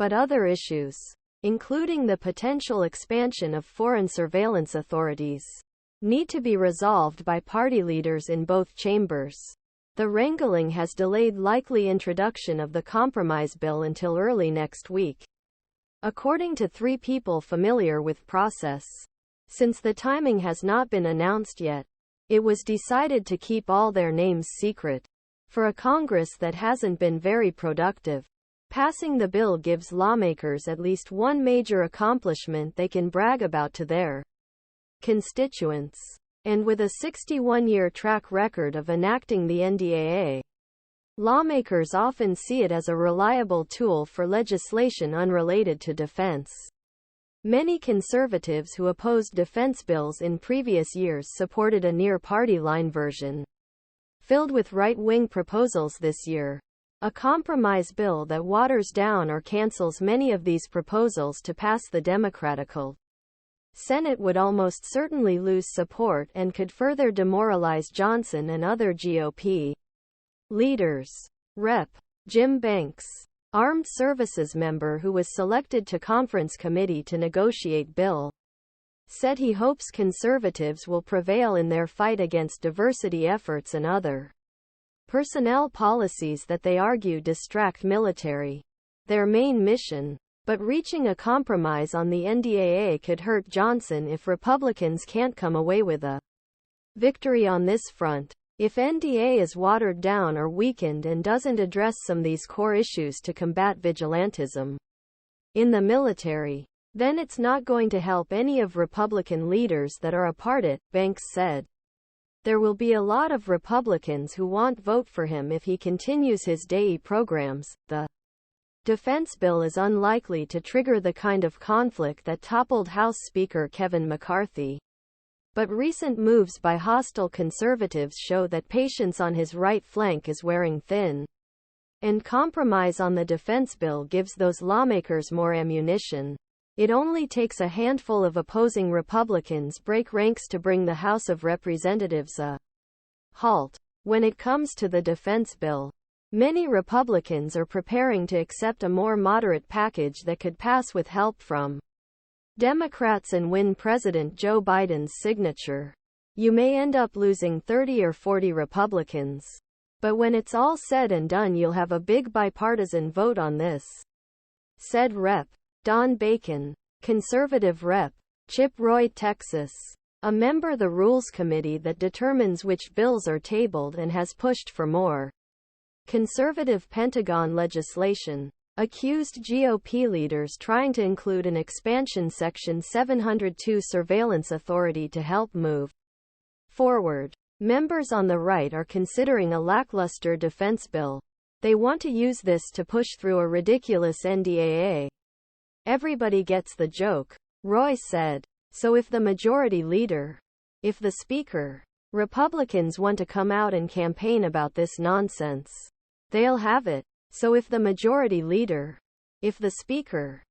But other issues, including the potential expansion of foreign surveillance authorities, need to be resolved by party leaders in both chambers. The wrangling has delayed likely introduction of the compromise bill until early next week, according to 3 people familiar with process. Since the timing has not been announced yet, it was decided to keep all their names secret. For a Congress that hasn't been very productive, passing the bill gives lawmakers at least one major accomplishment they can brag about to their constituents. And with a 61-year track record of enacting the NDAA, lawmakers often see it as a reliable tool for legislation unrelated to defense. Many conservatives who opposed defense bills in previous years supported a near-party line version, filled with right-wing proposals this year. A compromise bill that waters down or cancels many of these proposals to pass the Democratical Senate would almost certainly lose support and could further demoralize Johnson and other GOP leaders. Rep. Jim Banks, armed services member who was selected to conference committee to negotiate bill, said he hopes conservatives will prevail in their fight against diversity efforts and other personnel policies that they argue distract military, their main mission. But reaching a compromise on the NDAA could hurt Johnson if Republicans can't come away with a victory on this front. If NDAA is watered down or weakened and doesn't address some of these core issues to combat vigilantism in the military, then it's not going to help any of Republican leaders that are a part of it, Banks said. There will be a lot of Republicans who won't vote for him if he continues his DAA programs. The defense bill is unlikely to trigger the kind of conflict that toppled House Speaker Kevin McCarthy. But recent moves by hostile conservatives show that patience on his right flank is wearing thin. And compromise on the defense bill gives those lawmakers more ammunition. It only takes a handful of opposing Republicans break ranks to bring the House of Representatives a halt. When it comes to the defense bill, many Republicans are preparing to accept a more moderate package that could pass with help from Democrats and win President Joe Biden's signature. You may end up losing 30 or 40 Republicans. But when it's all said and done, you'll have a big bipartisan vote on this, said Rep. Don Bacon, conservative Rep. Chip Roy, Texas, a member of the Rules Committee that determines which bills are tabled and has pushed for more conservative Pentagon legislation, accused GOP leaders trying to include an expansion Section 702 surveillance authority to help move forward. Members on the right are considering a lackluster defense bill. They want to use this to push through a ridiculous NDAA. Everybody gets the joke, Roy said. So if the majority leader, if the Speaker, Republicans want to come out and campaign about this nonsense, they'll have it. So if the majority leader, if the Speaker,